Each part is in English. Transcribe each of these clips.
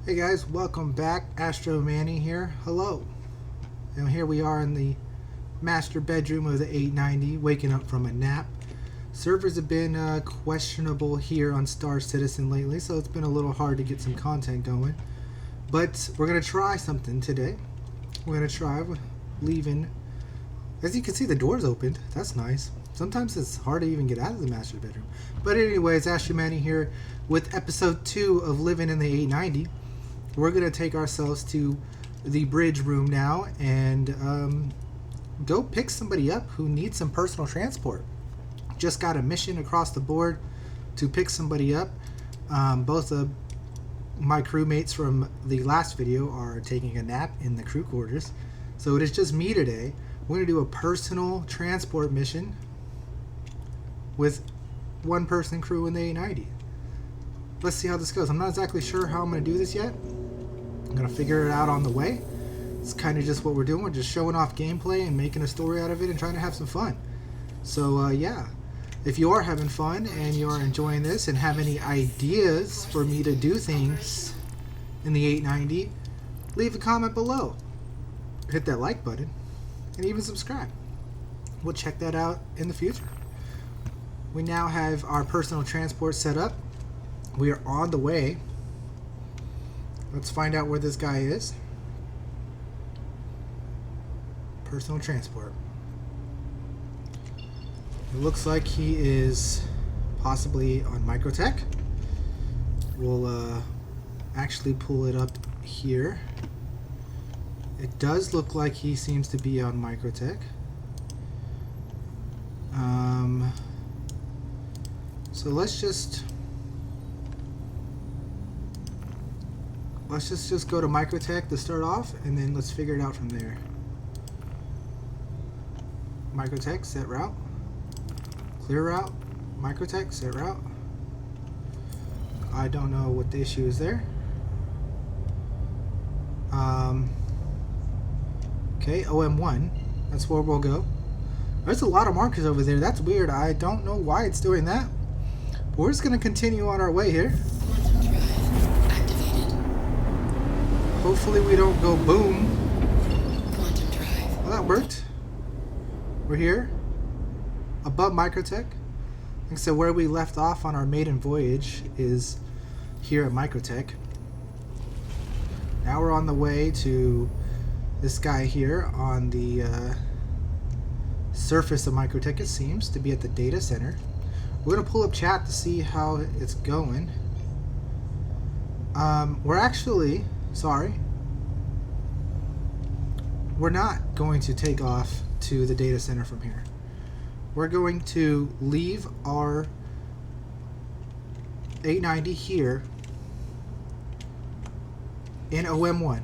Hey guys, welcome back. Astro Manny here. Hello. And here we are in the master bedroom of the 890, waking up from a nap. Servers have been questionable here on Star Citizen lately, so it's been a little hard to get some content going. But we're going to try something today. We're going to try leaving. As you can see, the door's opened. That's nice. Sometimes it's hard to even get out of the master bedroom. But anyways, Astro Manny here with episode 2 of Living in the 890. We're going to take ourselves to the bridge room now and go pick somebody up who needs some personal transport. Just got a mission across the board to pick somebody up. Both of my crewmates from the last video are taking a nap in the crew quarters. So it is just me today. We're going to do a personal transport mission with one person crew in the 890. Let's see how this goes. I'm not exactly sure how I'm going to do this yet. I'm going to figure it out on the way. It's kind of just what we're doing. We're just showing off gameplay and making a story out of it and trying to have some fun. So yeah, if you are having fun and you're enjoying this and have any ideas for me to do things in the 890, leave a comment below. Hit that like button and even subscribe. We'll check that out in the future. We now have our personal transport set up. We are on the way. Let's find out where this guy is. Personal transport. It looks like he is possibly on MicroTech. We'll actually pull it up here. It does look like he seems to be on MicroTech. So let's just go to MicroTech to start off, and then let's figure it out from there. MicroTech, set route. Clear route. MicroTech, set route. I don't know what the issue is there. Okay, OM1. That's where we'll go. There's a lot of markers over there. That's weird. I don't know why it's doing that. But we're just going to continue on our way here. Hopefully we don't go boom. Well, that worked. We're here. Above MicroTech. Like I said, where we left off on our maiden voyage is here at MicroTech. Now we're on the way to this guy here on the surface of MicroTech. It seems to be at the data center. We're going to pull up chat to see how it's going. We're actually... Sorry. We're not going to take off to the data center from here. We're going to leave our 890 here in OM1.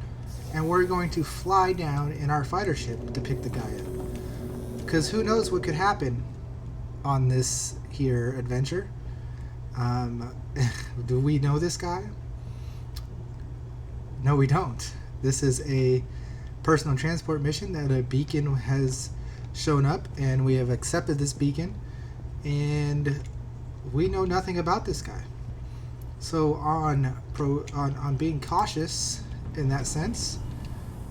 And we're going to fly down in our fighter ship to pick the guy up. Because who knows what could happen on this here adventure. Do we know this guy? No, we don't. This is a personal transport mission that a beacon has shown up, and we have accepted this beacon, and we know nothing about this guy. So on being cautious in that sense,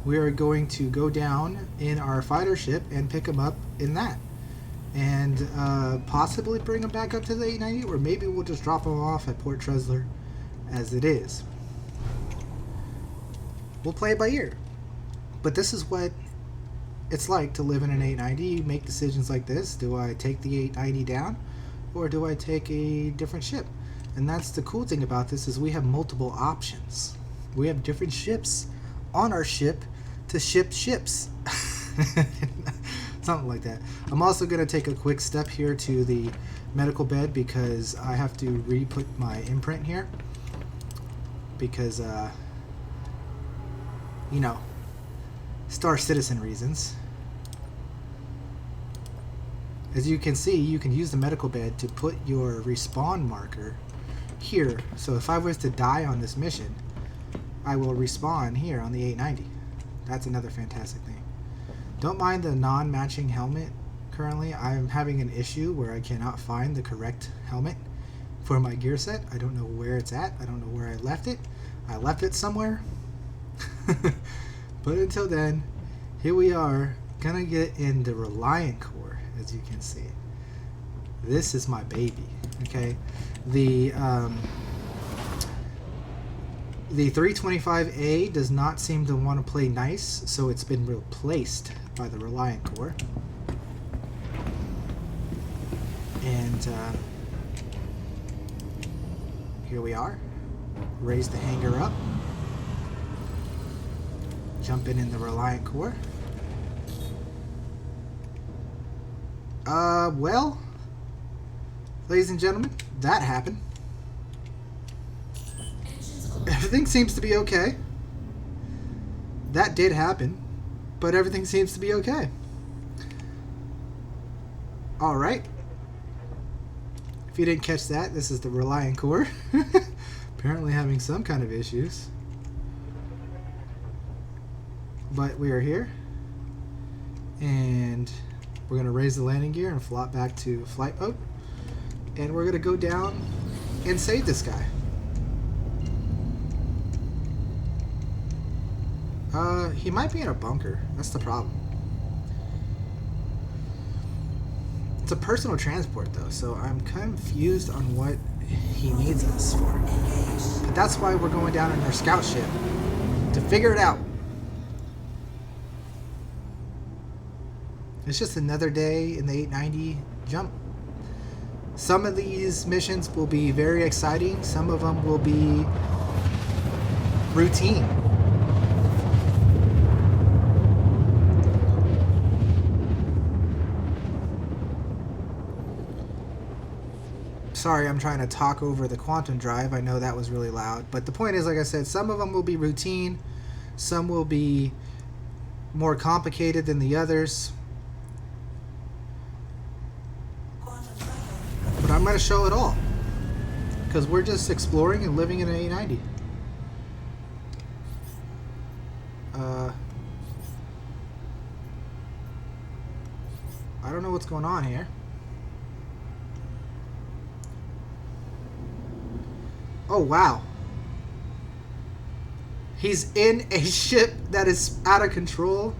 we are going to go down in our fighter ship and pick him up in that, and possibly bring him back up to the 890, or maybe we'll just drop him off at Port Trezler as it is. We'll play it by ear. But this is what it's like to live in an 890. You make decisions like this. Do I take the 890 down, or do I take a different ship? And that's the cool thing about this, is we have multiple options. We have different ships on our ship to ship ships. Something like that. I'm also going to take a quick step here to the medical bed because I have to re-put my imprint here. Because, you know, Star Citizen reasons. As you can see, you can use the medical bed to put your respawn marker here. So if I was to die on this mission, I will respawn here on the 890. That's another fantastic thing. Don't mind the non-matching helmet currently. I'm having an issue where I cannot find the correct helmet for my gear set. I don't know where it's at. I don't know where I left it. I left it somewhere. But until then, here we are, gonna get in the Reliant core, as you can see. This is my baby, okay? The 325A does not seem to want to play nice, so it's been replaced by the Reliant core. And here we are. Raise the hanger up. Jumping in the Reliant core. Well, ladies and gentlemen, that happened. Everything seems to be okay. That did happen, but everything seems to be okay. Alright. If you didn't catch that, this is the Reliant core. Apparently having some kind of issues. But we are here. And we're going to raise the landing gear and flop back to flight mode. And we're going to go down and save this guy. He might be in a bunker. That's the problem. It's a personal transport though, so I'm confused on what he needs us for. But that's why we're going down in our scout ship to figure it out. It's just another day in the 890 jump. Some of these missions will be very exciting. Some of them will be routine. Sorry, I'm trying to talk over the quantum drive. I know that was really loud. But the point is, like I said, some of them will be routine. Some will be more complicated than the others. But I'm going to show it all. Because we're just exploring and living in an 890. I don't know what's going on here. Oh, wow. He's in a ship that is out of control.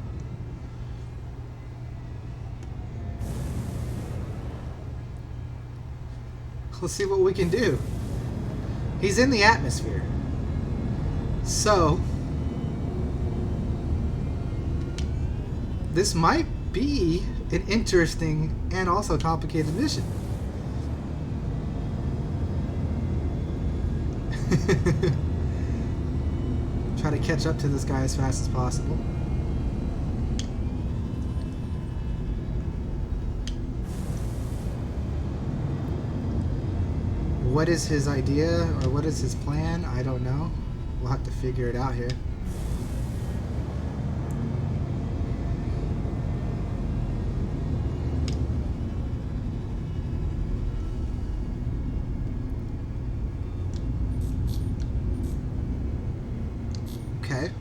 Let's see what we can do. He's in the atmosphere. So, this might be an interesting and also complicated mission. Try to catch up to this guy as fast as possible. What is his idea or what is his plan? I don't know. We'll have to figure it out here. Okay.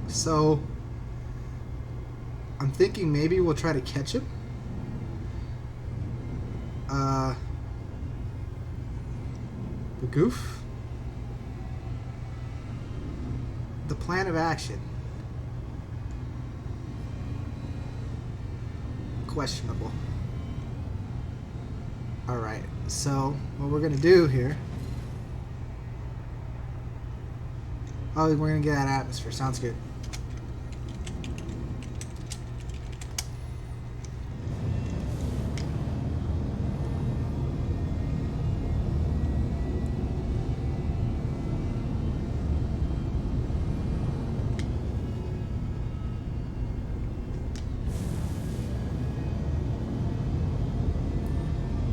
So, I'm thinking maybe we'll try to catch him. The goof. The plan of action. Questionable. Alright, so what we're gonna do here. Oh, we're gonna get out of atmosphere. Sounds good.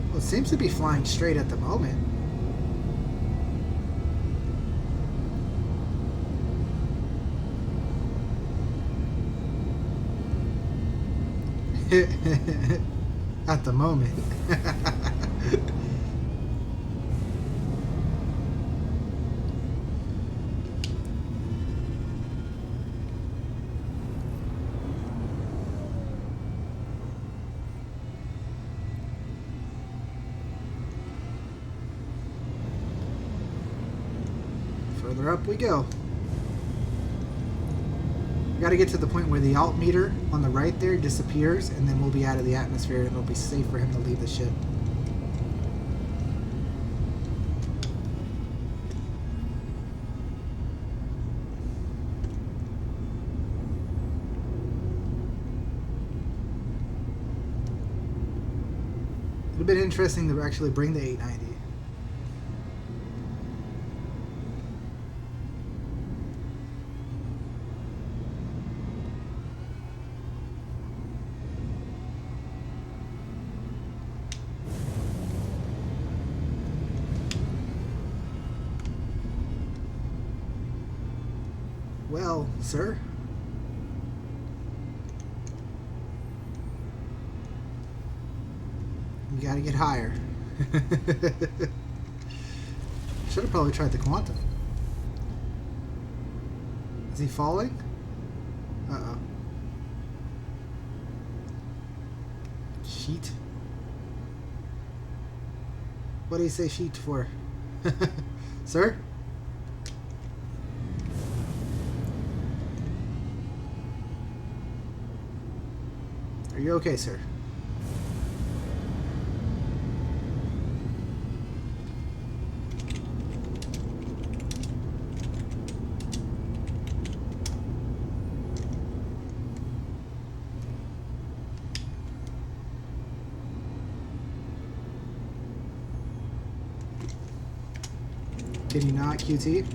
Well, it seems to be flying straight at the moment. At the moment. Further up we go. We got to get to the point where the altimeter on the right there disappears, and then we'll be out of the atmosphere, and it'll be safe for him to leave the ship. It would have been interesting to actually bring the 890. Well, sir. You gotta get higher. Should have probably tried the quantum. Is he falling? Uh-oh. Sheet? What do you say sheet for? Sir? Are you okay, sir? Can you not, QT?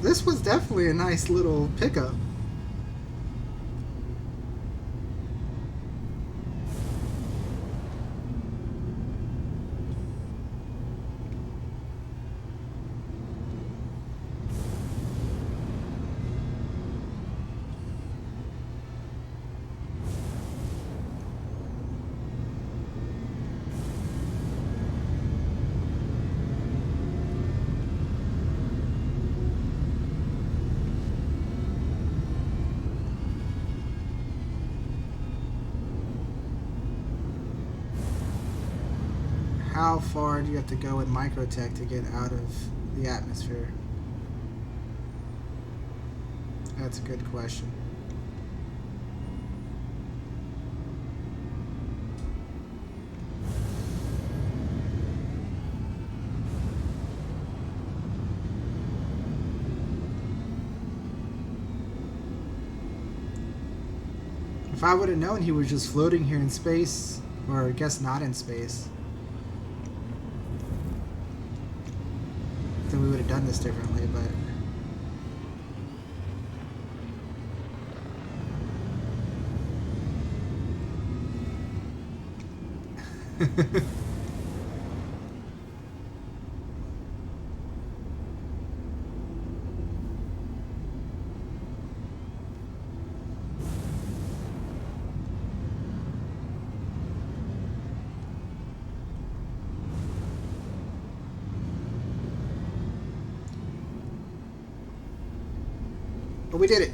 This was definitely a nice little pickup. How far do you have to go with MicroTech to get out of the atmosphere? That's a good question. If I would have known he was just floating here in space, or I guess not in space, then we would have done this differently, but we did it.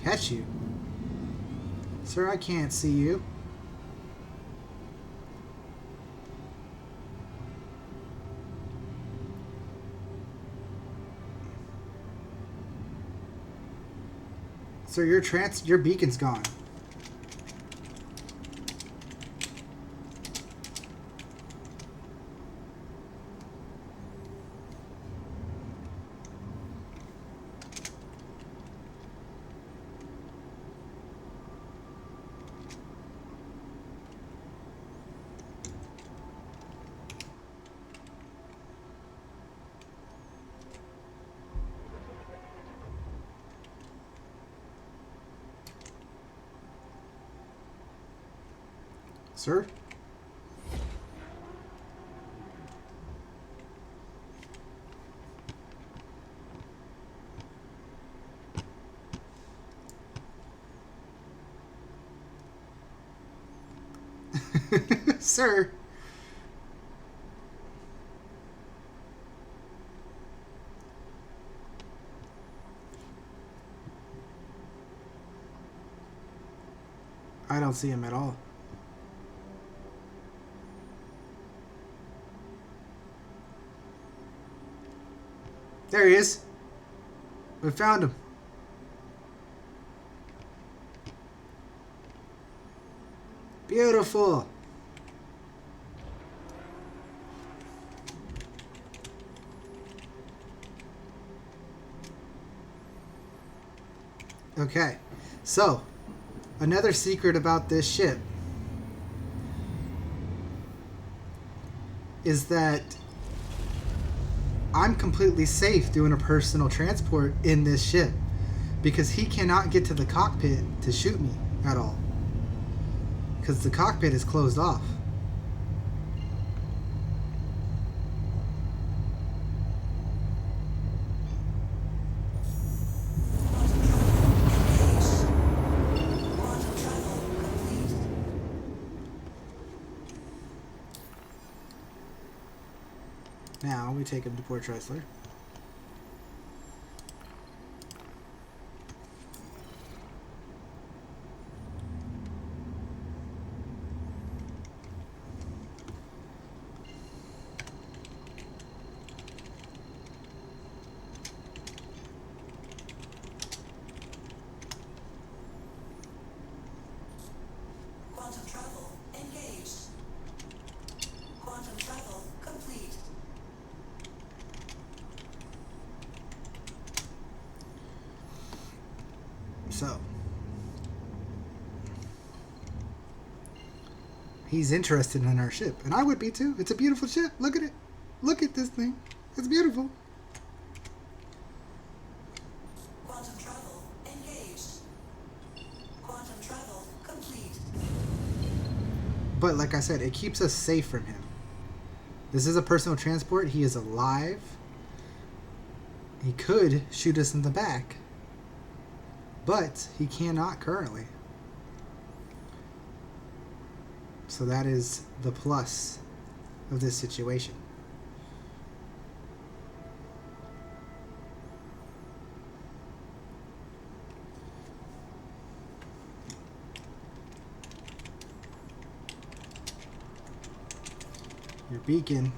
Catch you. Sir, I can't see you. Sir, your beacon's gone. Sir? Sir? I don't see him at all. There he is. We found him. Beautiful. Okay, so another secret about this ship is that I'm completely safe doing a personal transport in this ship because he cannot get to the cockpit to shoot me at all because the cockpit is closed off. Now we take him to Port Tressler. Quantum travel engaged. Quantum travel complete. So he's interested in our ship, and I would be too. It's a beautiful ship. Look at it. Look at this thing. It's beautiful. Quantum travel engaged. Quantum travel complete. But like I said, it keeps us safe from him. This is a personal transport. He is alive. He could shoot us in the back, but he cannot currently. So that is the plus of this situation. Your beacon.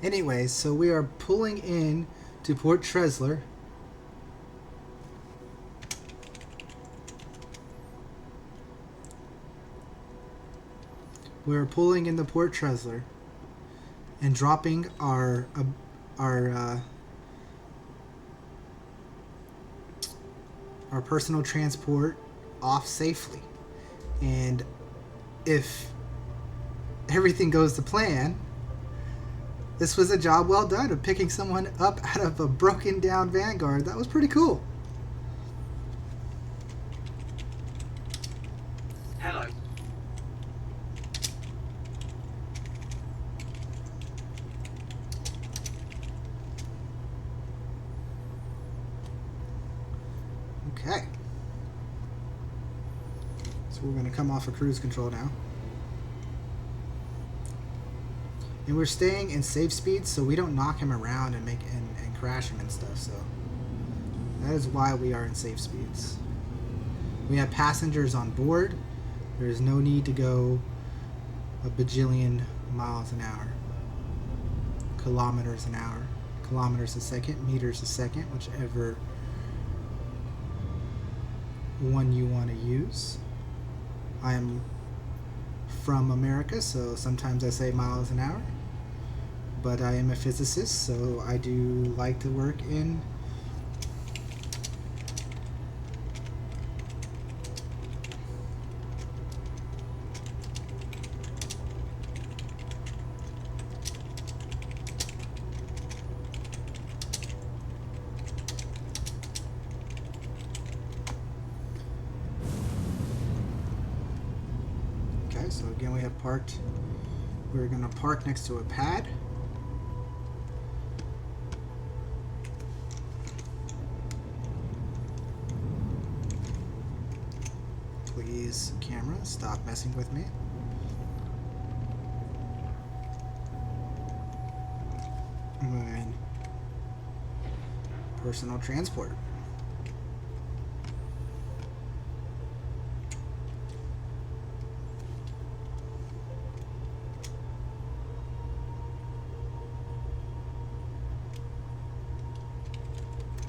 Anyways, so we are pulling in to Port Tressler. We're pulling in the Port Tressler and dropping our personal transport off safely. And if everything goes to plan, this was a job well done of picking someone up out of a broken down Vanguard. That was pretty cool. Hello. Okay. So we're going to come off of cruise control now. And we're staying in safe speed so we don't knock him around and and crash him and stuff. So that is why we are in safe speeds. We have passengers on board. There is no need to go a bajillion miles an hour. Kilometers an hour. Kilometers a second. Meters a second. Whichever one you want to use. I am from America, so sometimes I say miles an hour. but I am a physicist, so I do like to work in Okay, so again we have parked. We're going to park next to a pad. Please, camera, stop messing with me. And personal transport.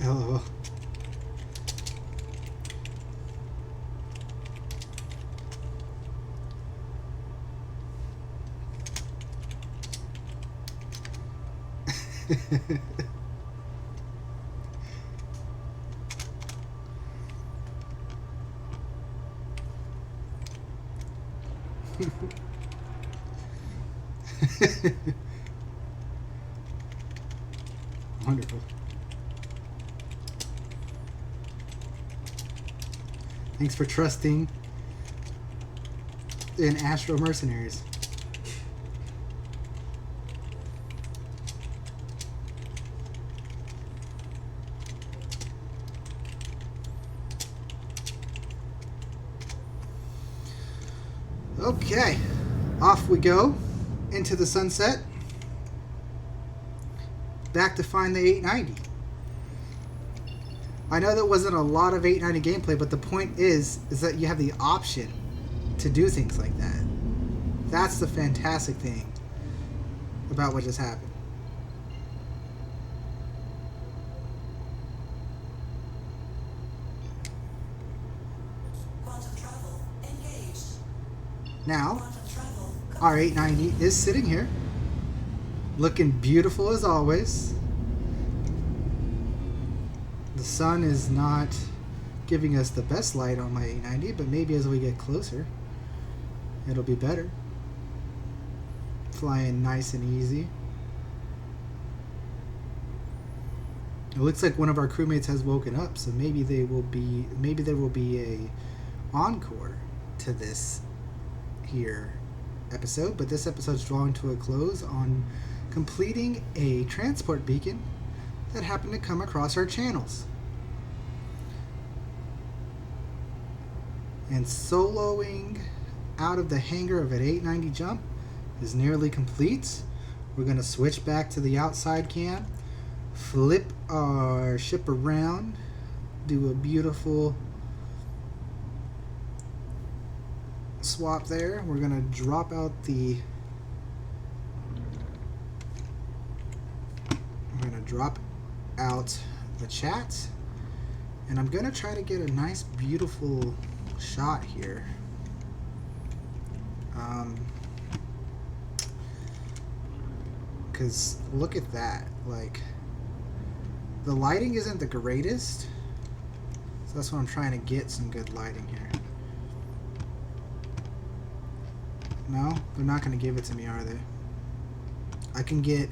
Oh. Wonderful. Thanks for trusting in Astro mercenaries. Okay, off we go into the sunset. Back to find the 890. I know there wasn't a lot of 890 gameplay, but the point is that you have the option to do things like that. That's the fantastic thing about what just happened. Quantum travel engaged. Now, Quantum travel our 890 is sitting here, looking beautiful as always. The sun is not giving us the best light on my 890, but maybe as we get closer, it'll be better. Flying nice and easy. It looks like one of our crewmates has woken up, so maybe there will be a encore to this here episode, but this episode's drawing to a close on completing a transport beacon that happened to come across our channels. And soloing out of the hangar of an 890 jump is nearly complete. We're going to switch back to the outside cam, flip our ship around, do a beautiful swap there. We're going to drop out the chat, and I'm going to try to get a nice beautiful shot here. Because look at that, like the lighting isn't the greatest, so that's why I'm trying to get some good lighting here. No, they're not going to give it to me, are they? I can get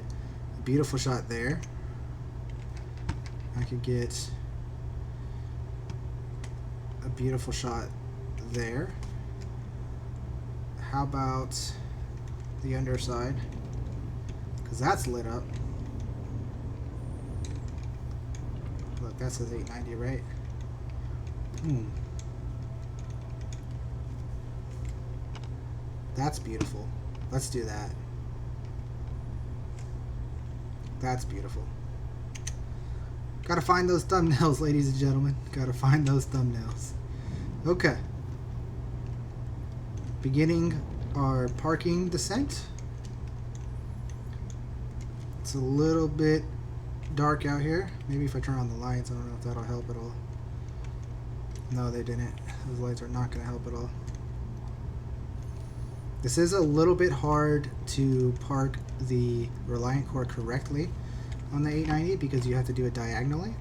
a beautiful shot there. I could get a beautiful shot there. How about the underside? Because that's lit up. Look, that says 890, right? That's beautiful. Let's do that. That's beautiful. Gotta find those thumbnails, ladies and gentlemen. Gotta find those thumbnails. Okay. Beginning our parking descent. It's a little bit dark out here. Maybe if I turn on the lights, I don't know if that'll help at all. No, they didn't. Those lights are not going to help at all. This is a little bit hard to park the Reliant core correctly on the 890 because you have to do it diagonally.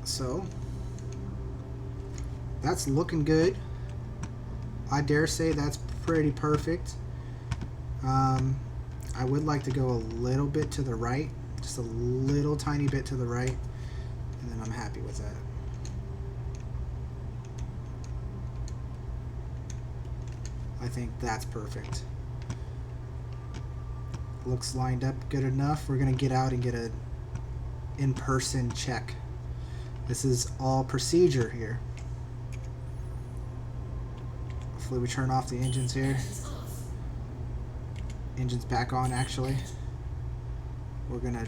So that's looking good. I dare say that's pretty perfect. I would like to go a little bit to the right, just a little tiny bit to the right, and then I'm happy with that. I think that's perfect. Looks lined up good enough. We're gonna get out and get a in-person check. This is all procedure here. Hopefully we turn off the engines here. Engine's back on actually. We're gonna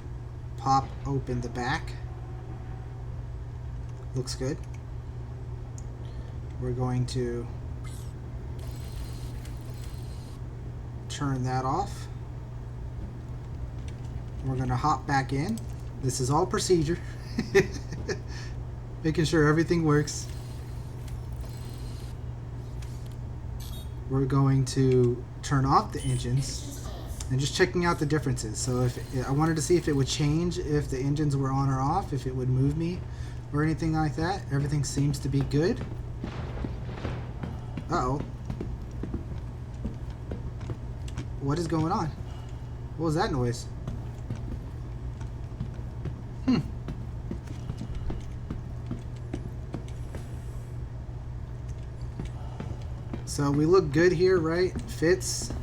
pop open the back. Looks good. We're going to turn that off. We're gonna hop back in. This is all procedure. Making sure everything works. We're going to turn off the engines and just checking out the differences. So if I wanted to see if it would change if the engines were on or off, if it would move me or anything like that. Everything seems to be good. Uh-oh. What is going on? What was that noise? So we look good here, right? Fits.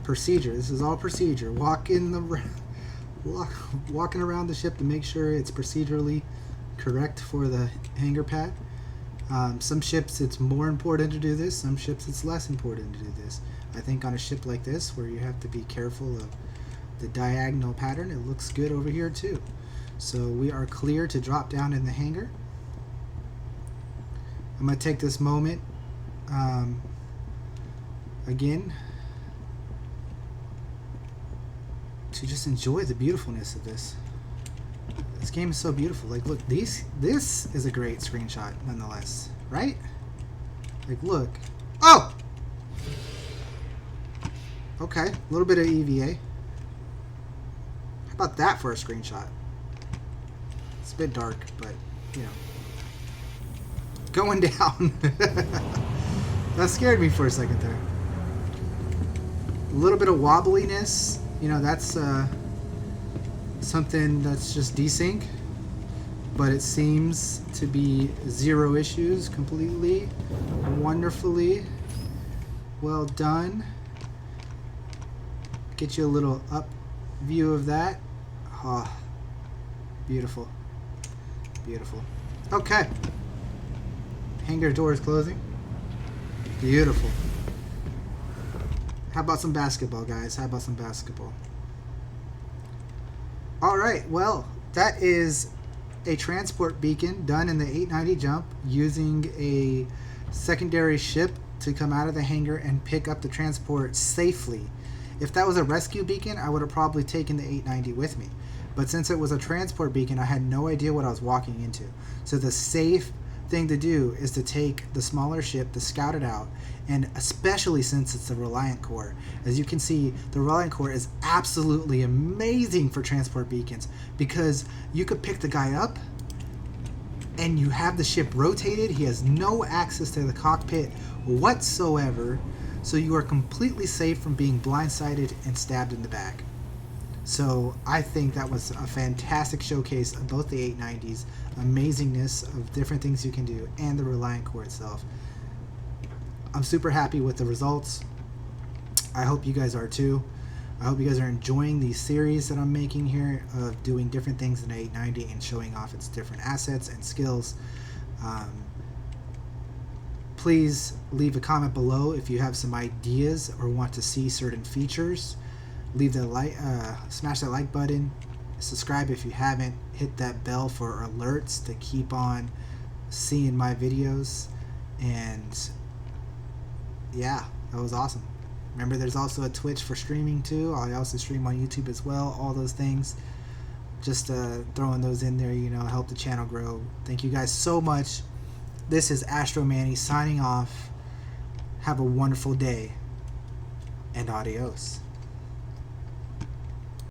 Procedure. This is all procedure. Walking around the ship to make sure it's procedurally correct for the hangar pad. Some ships it's more important to do this. Some ships it's less important to do this. I think on a ship like this, where you have to be careful of the diagonal pattern, it looks good over here too. So we are clear to drop down in the hangar. I'm going to take this moment again to just enjoy the beautifulness of this. This game is so beautiful. Like, look, this is a great screenshot nonetheless, right? Like, look. Oh! Okay, a little bit of EVA. How about that for a screenshot? It's a bit dark, but, you know. Going down. That scared me for a second there. A little bit of wobbliness. You know, that's something that's just desync. But it seems to be zero issues completely. Wonderfully well done. Get you a little up view of that. Oh, beautiful. Beautiful. Okay. Hangar doors closing. Beautiful. How about some basketball, guys? How about some basketball? Alright, well, that is a transport beacon done in the 890 jump using a secondary ship to come out of the hangar and pick up the transport safely. If that was a rescue beacon, I would have probably taken the 890 with me. But since it was a transport beacon, I had no idea what I was walking into. So the safe thing to do is to take the smaller ship to scout it out, and especially since it's the Reliant core. As you can see, the Reliant core is absolutely amazing for transport beacons because you could pick the guy up and you have the ship rotated. He has no access to the cockpit whatsoever, so you are completely safe from being blindsided and stabbed in the back. So I think that was a fantastic showcase of both the 890s, amazingness of different things you can do, and the Reliant core itself. I'm super happy with the results. I hope you guys are too. I hope you guys are enjoying these series that I'm making here of doing different things in the 890 and showing off its different assets and skills. Please leave a comment below if you have some ideas or want to see certain features. Leave the like, smash that like button, subscribe if you haven't, hit that bell for alerts to keep on seeing my videos, and yeah, that was awesome. Remember, there's also a Twitch for streaming too. I also stream on YouTube as well. All those things, just throwing those in there, you know, help the channel grow. Thank you guys so much. This is Astro Manny signing off. Have a wonderful day, and adios.